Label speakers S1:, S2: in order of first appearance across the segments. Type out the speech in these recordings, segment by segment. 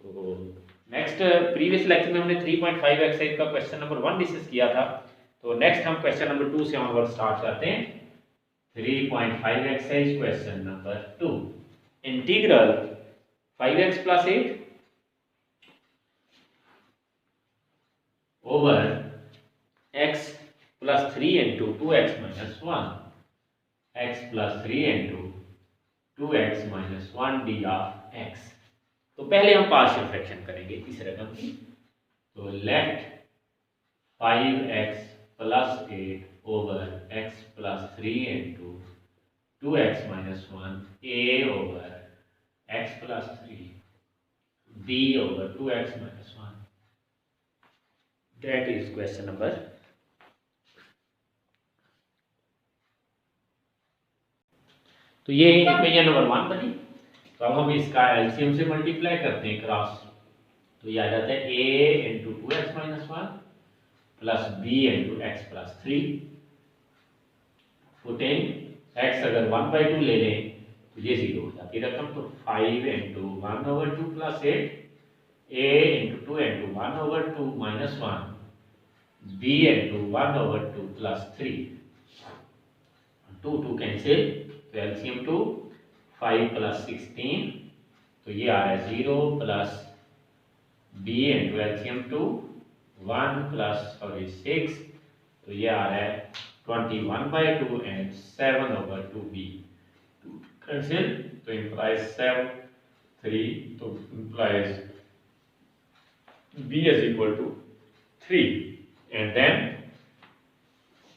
S1: तो next previous lecture में हमने 3.5 एक्सरसाइज का क्वेश्चन नंबर 1 डिस्कस किया था। तो नेक्स्ट हम क्वेश्चन नंबर 2 से हम स्टार्ट करते हैं। 3.5 exercise question number 2, integral 5x plus 8 over x plus 3 into 2x minus 1, x plus 3 into 2x minus 1 d of x। तो पहले हम पार्शियल फ्रैक्शन करेंगे इस रकम की। तो late 5x plus 8 over x plus 3 into 2x minus 1 a over x plus 3 b over 2x minus 1। That is question number। तो ये इक्वेशन नंबर 1 बनी। तो अब हम इसका एलसीएम से मल्टीप्लाई करते हैं क्रॉस। तो ये आ जाता है a into 2x minus 1 plus b into x plus 3 putting x अगर 1/2 ले लें तो ये 0 हो जाती है रकम। तो 5 into 1/2 plus 8 a into 2 into 1/2 minus 1 b into 1/2 plus 3 2 cancel. तो एलसीएम 2 5 प्लस 16 तो ये आ रहा है 0 plus b into LCM 2 1 plus 6 तो ये आ रहा है 21/2 एंड 7/2b कैंसिल। तो इम्प्लाइज 7 3 तो implies b is equal to 3 and then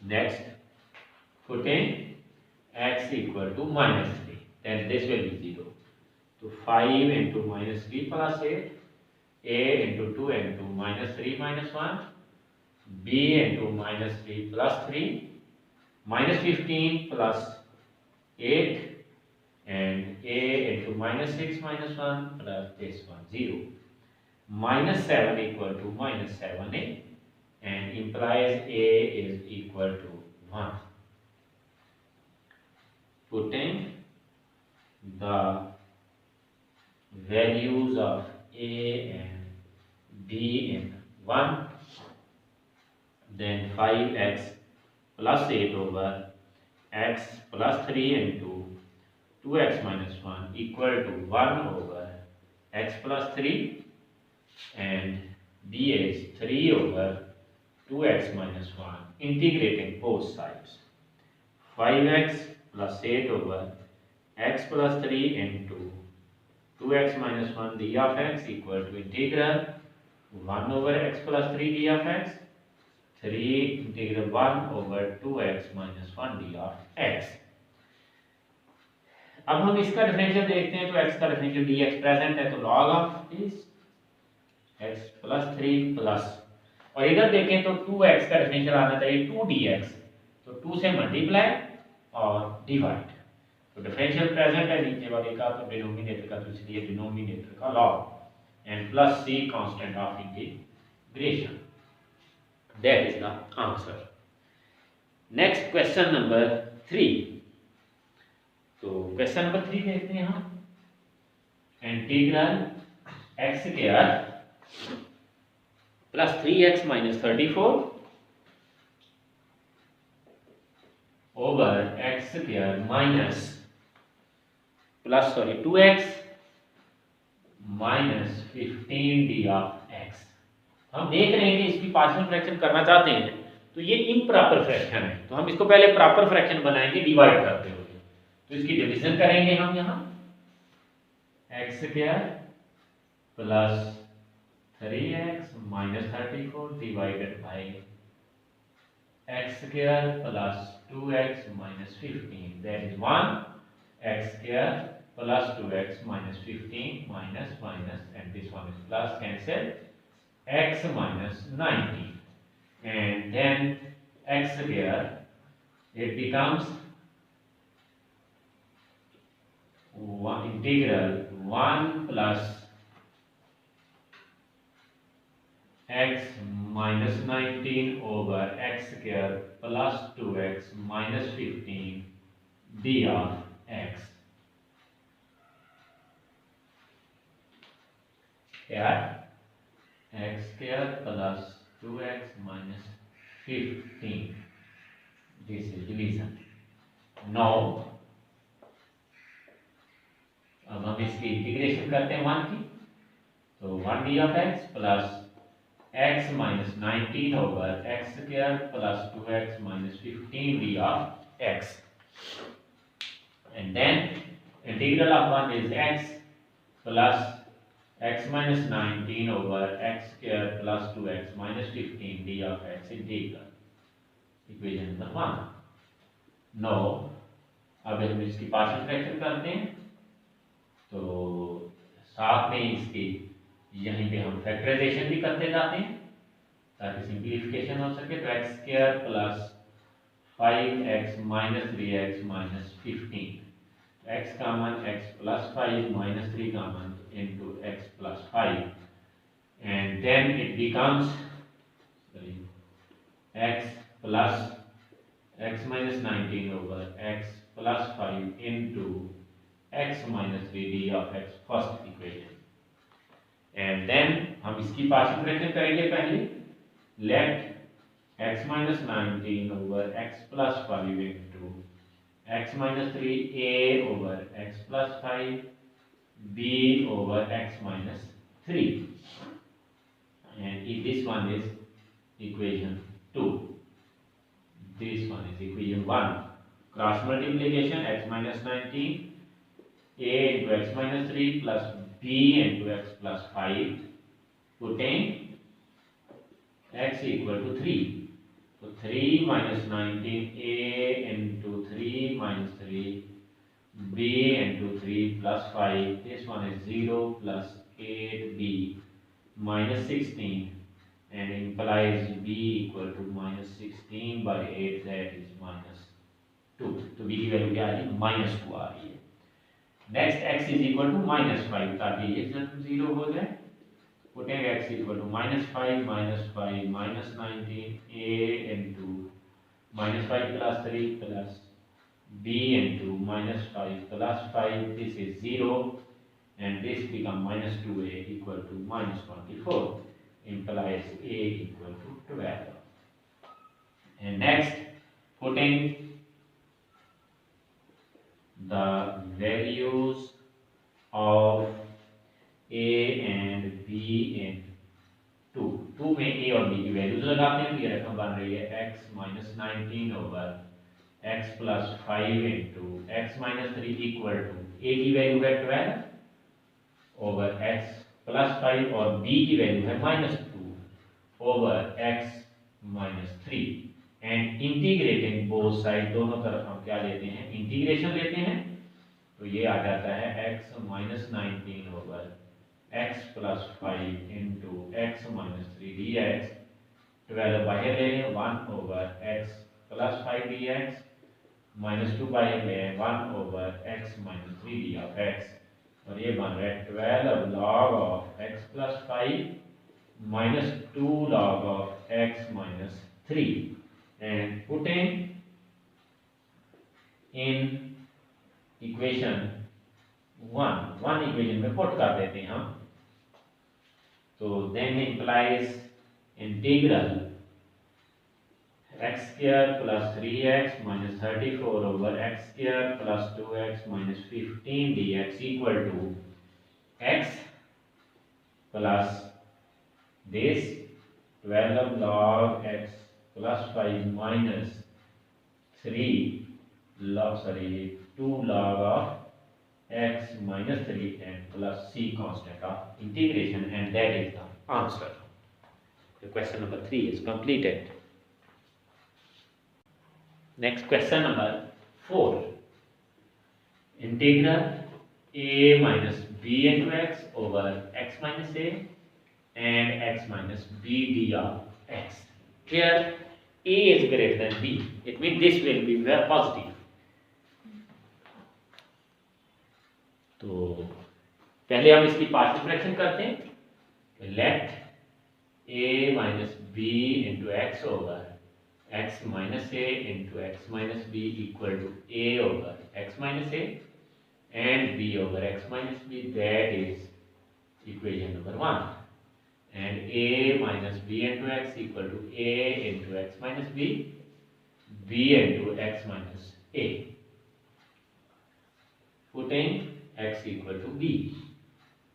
S1: next putting x equal to minus 3 then this will be 0। तो 5 into minus 3 plus 8 a into 2 into minus 3 minus 1 b into minus 3 plus 3 minus 15 plus 8 and a into minus 6 minus 1 plus this one 0 minus 7 equal to minus 7a and implies a is equal to 1। Putting the values of a and b in 1 then 5x plus 8 over x plus 3 into 2x minus 1 equal to 1 over x plus 3 and b is 3 over 2x minus 1 integrating both sides 5x plus 8 over x plus 3 into 2x minus 1 d of x equal to integral 1 over x plus 3 d of x 3 integral 1 over 2x minus 1 d of x। अब हम इसका differential देखते हैं। तो x का differential dx present है तो log of this x plus 3 plus और इधर देखें तो 2x का डिफरेंशियल आना चाहिए 2dx तो 2 से मल्टीप्लाई और डिवाइड। तो डिफरेंशियल प्रेजेंट है नीचे वाले का तो डिनोमिनेटर का तो इसलिए डिनोमिनेटर का log and plus c constant of integration. That is the answer. Next question number 3। तो क्वेश्चन नंबर 3 देखते हैं हम। Integral x square plus 3x minus 34 over x square minus plus 2x minus 15 D of x। हम देख रहे हैं कि इसकी पार्शियल फ्रैक्शन करना चाहते हैं तो ये इम्प्रॉपर फ्रैक्शन है तो हम इसको पहले प्रॉपर फ्रैक्शन बनाएंगे डिवाइड करते हुए। तो इसकी डिवीजन करेंगे हम यहाँ x square plus 3x minus 34 divided by x square plus 2x minus 15 that is 1 x square plus 2x minus 15 minus minus and this one is plus cancel x minus 90 and then x square it becomes integral 1 plus x minus 19 over x square plus 2x minus 15 d of x। x square plus 2x minus 15. This is division. Now अब हम इसकी integration करते हैं 1 की, तो 1 D of x plus x minus 19 over x square plus 2x minus 15 D of x, and then integral of 1 is x plus x minus 19 over x square plus 2x minus 15 d of x integral, equation number 1. Now अब हम इसकी partial fraction करते हैं, तो साथ में इसकी यहीं पे हम फैक्टराइजेशन भी करते जाते हैं ताकि सिंप्लीफिकेशन हो सके। तो x square plus 5x minus 3x minus 15, x common x plus 5 minus 3 common into x plus 5, and then it becomes x plus x minus 19 over x plus 5 into x minus 3 d of x, first equation. And then हम इसकी partial fraction करेंगे पहले। Let x minus 19 over x plus 5 into x minus 3a over x plus 5 b over x minus 3, and if this one is equation 2, this one is equation 1. Cross multiplication x minus 19 a into x minus 3 plus b into x plus 5, putting x equal to 3. So 3 minus 19 a into 3 minus 3 b into 3 plus 5, this one is 0 plus 8b minus 16, and implies b equal to minus 16 by 8, that is minus 2. तो b की value क्या आ रही है, minus 2 आ रही है। Next x is equal to minus 5, ताकि ये जब 0 हो जाए, putting x equal to minus 5 minus 19 a into minus 5 plus 3 plus b into minus 5 plus 5, this is 0, and this become minus 2a equal to minus 24, implies a equal to 12. And next, putting the values of a and b in 2 में a और b की values लगाते हैं, तो ये रकम बन रही है x minus 19 over x plus 5 into x minus 3 equal to a की वैल्यू है 12 over x plus 5 और b की वैल्यू है minus 2 over x minus 3, and integrating both side, दोनों तरफ हम क्या लेते हैं, इंटीग्रेशन लेते हैं, तो ये आ जाता है x minus 19 over x plus 5 into x minus 3 dx, 12 बाहर ले लें, 1 over x plus 5 dx, minus 2 बाहर ले 1 over x minus 3 d of x, और ये बन रहा है 12 log of x plus 5 minus 2 log of x minus 3, and putting in equation 1 equation में put कर देते हैं हम, तो then implies integral x square plus 3x minus 34 over x square plus 2x minus 15 dx equal to x plus this 12 log x plus 5 minus 2 log of x minus 3 and plus c constant of integration, and that is the answer. The question number 3 is completed. Next, question number 4. Integral a minus b into x over x minus a and x minus b d of x. Here a is greater than b, it means this will be very positive. तो पहले हम इसकी partial fraction करते हैं। Let a minus b into x over x minus a into x minus b equal to a over x minus a and b over x minus b, that is equation number 1. And a minus b into x equal to a into x minus b, b into x minus a. Putting x equal to b.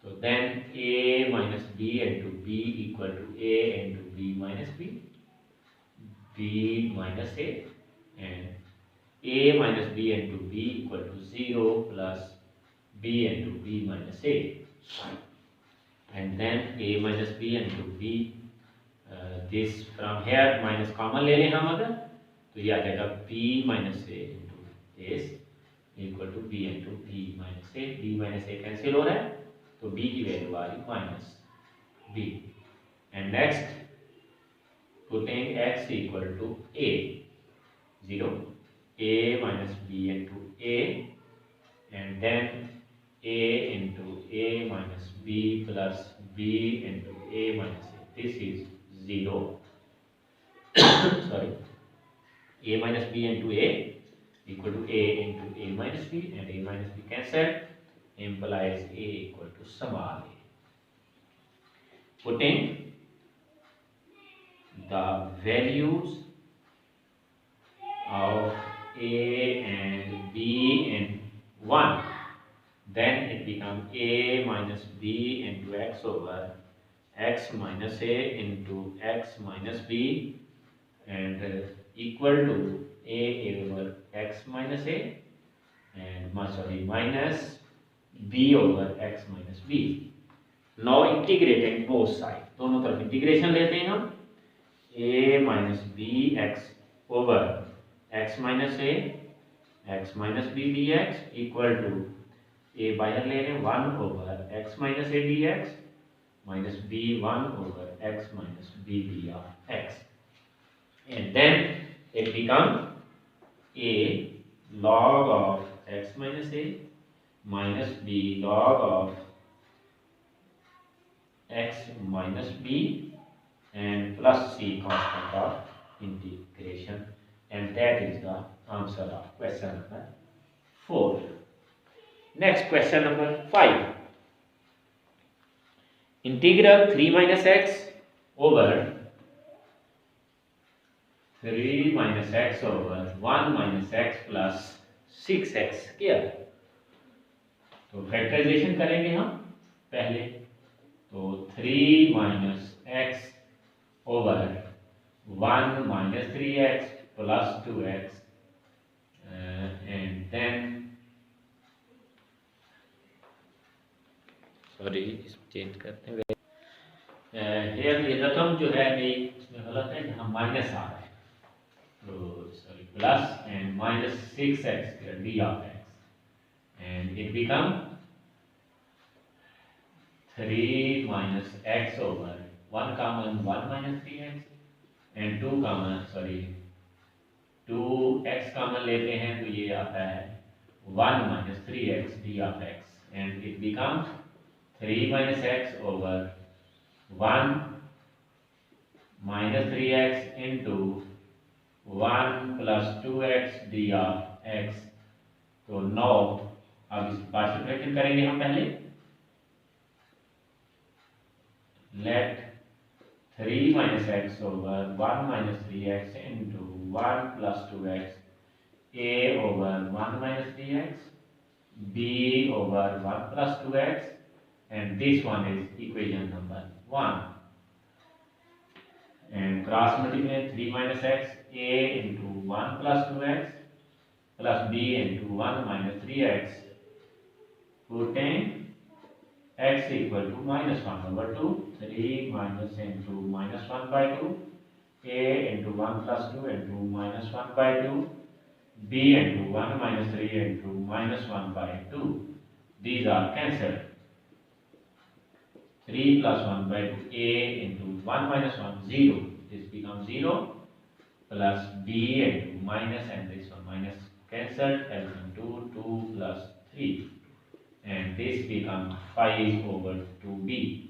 S1: So then a minus b into b equal to a into b minus b, b minus a, and a minus b into b equal to 0 plus b into b minus a. And then a minus b into b, this from here minus common ले लें हम अगर, तो ये आ जाएगा b minus a into this equal to b into b minus a. b minus a cancel हो रहा है, तो b की वैल्यू आ रही minus b. And next, putting x equal to a, 0, a minus b into a, and then a into a minus b plus b into a minus a. This is 0. Sorry. A minus b into a equal to a into a minus b, and a minus b cancelled, implies a equal to small a. Putting the values of a and b in 1, then it becomes a minus b into x over x minus a into x minus b, and equal to a over x minus a, and minus b over x minus b. Now integrating both sides, दोनों तरफ integration लेते हैं हम. a minus b x over x minus a x minus b dx equal to a बाहर ले रहे हैं 1 over x minus a dx minus b 1 over x minus b d of x, and then it becomes a log of x minus a minus b log of x minus b and plus c constant of integration, and that is the answer of question number 4. Next, question number 5. Integral 3 minus x over 3 minus x over 1 minus x plus 6x square. तो factorisation करेंगे हम पहले, तो 3 minus x over 1 minus 3x plus 2x, and then sorry change करते हैं. ये रकम जो है इसमें गलत है, यहाँ माइनस आ रहा है, तो sorry plus and minus 6x D of x, and it become 3 minus x over 1 common 1 minus 3x and 2 common 2x common लेते हैं, तो ये आता है 1 minus 3x d of x, and it becomes 3 minus x over 1 minus 3x into 1 plus 2x d of x. तो 9, अब इस partial fraction करेंगे हम पहले. Let 3 minus x over 1 minus 3x into 1 plus 2x a over 1 minus 3x b over 1 plus 2x, and this one is equation number 1. And cross multiply 3 minus x a into 1 plus 2x plus b into 1 minus 3x, putting x equal to minus 1 over 2, 3 minus into minus 1 by 2, a into 1 plus 2 into minus 1 by 2, b into 1 minus 3 into minus 1 by 2. These are cancelled. 3 plus 1 by 2, a into 1 minus 1, 0. This becomes 0 plus b into minus, and this one minus cancelled, and 2, 2 plus 3. And this becomes 5 over 2b,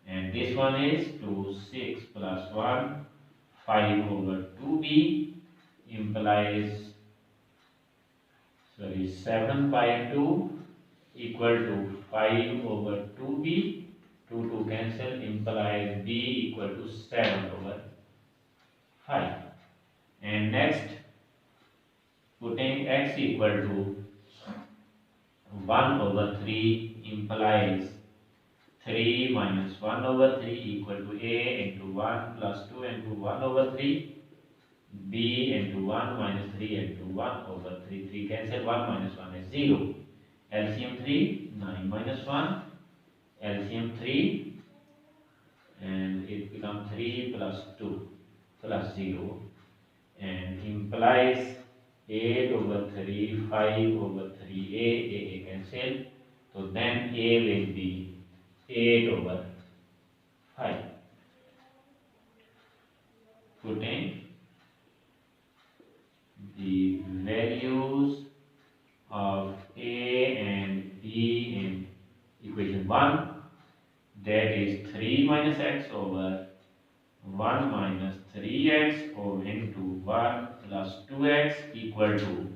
S1: and this one is 2, 6 plus 1, 5 over 2b, implies 7 by 2 equal to 5 over 2b, 2 cancel, implies b equal to 7 over 5. And next, putting x equal to 1 over 3 implies 3 minus 1 over 3 equal to a into 1 plus 2 into 1 over 3, b into 1 minus 3 into 1 over 3. 3 cancel, 1 minus 1 is 0. LCM 3, 9 minus 1, LCM 3, and it becomes 3 plus 2 plus 0, and implies 8 over 3, 5 over 3, a cancel. So then a will be 8 over 5. Putting the values of a and b in equation 1, that is 3 minus x over 1 minus 3x over into 1 plus 2x equal to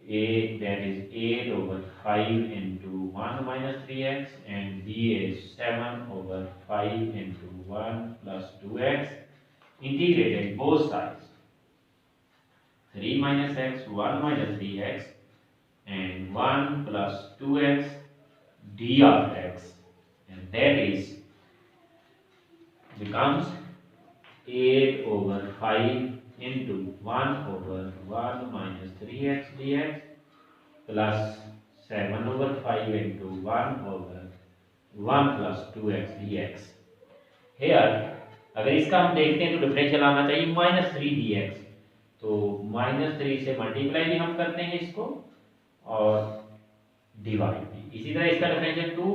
S1: a, that is 8 over 5 into 1 minus 3x, and b is 7 over 5 into 1 plus 2x, integrated both sides. 3 minus x, 1 minus 3x, and 1 plus 2x d of x, and that is becomes 8 over 5 into 1 over 1 minus 3x dx plus 7 over 5 into 1 over 1 plus 2x dx. Here अगर इसका हम देखते हैं तो differential आना चाहिए minus 3 dx, तो minus 3 से मल्टीप्लाई भी हम करते हैं इसको और डिवाइड भी। इसी तरह इसका डिफरेंशियल 2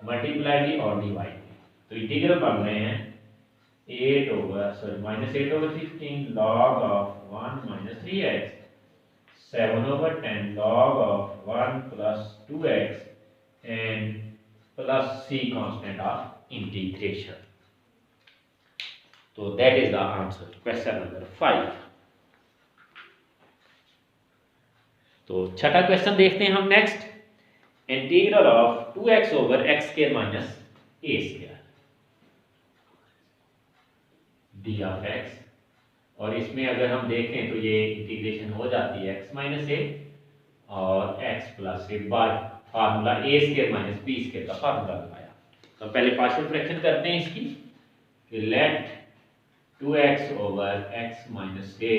S1: मल्टीप्लाई भी और डिवाइड भी। तो इंटीग्रल बन रहे हैं 8 over minus 8 over 16 log of 1 minus 3x, 7 over 10 log of 1 plus 2x, and plus c constant of integration. So that is the answer, question number 5. तो छठा क्वेश्चन देखते हैं हम next, integral of 2x over x square minus a square d of x, और इसमें अगर हम देखें तो ये इंटीग्रेशन हो जाती है x माइनस ए और x plus a by formula a square minus b square का फार्मूला लगाया। तो पहले पार्शियल फ्रैक्शन करते हैं इसकी कि let 2x over x minus a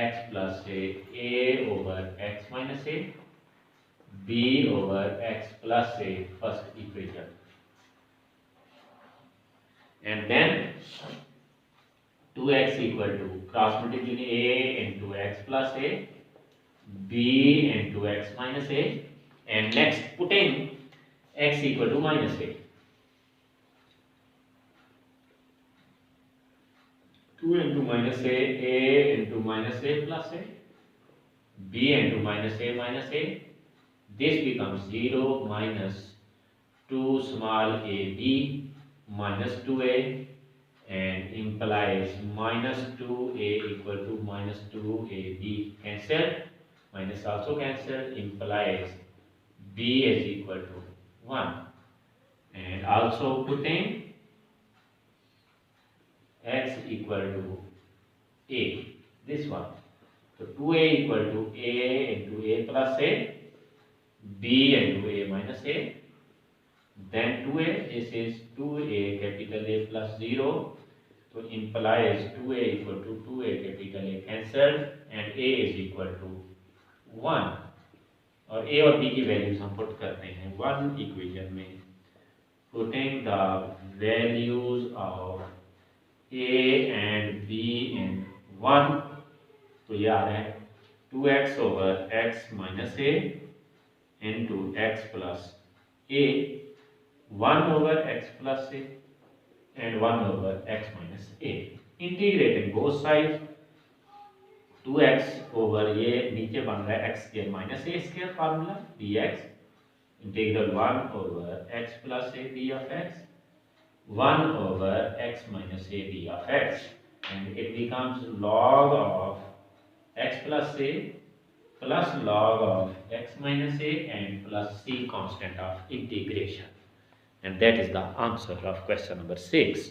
S1: x plus a over x minus a b over x plus a first equation, and then 2x equal to cross multiplying a into x plus a, b into x minus a, and next putting x equal to minus a. 2 into minus a into minus a plus a, b into minus a, this becomes 0 minus 2 small a b minus 2a, and implies minus 2a equal to minus 2ab, cancel, minus also cancel, implies b is equal to 1, and also putting x equal to a, this one, so 2a equal to a into a plus a, b into a minus a, then 2a, this is 2a capital A plus 0, so implies 2a equal to 2a capital A cancelled, and a is equal to 1, और a और b की values हम put करते हैं 1 equation में, putting the values of a and b in 1, तो ये आ रहा है 2x over x minus a into x plus a, 1 over x plus a and 1 over x minus a, integrating both sides, 2x over ये नीचे बन रहा है x square minus a square formula dx, integral 1 over x plus a d of x, 1 over x minus a d of x, and it becomes log of x plus a plus log of x minus a and plus c constant of integration. and that is the answer of question number 6.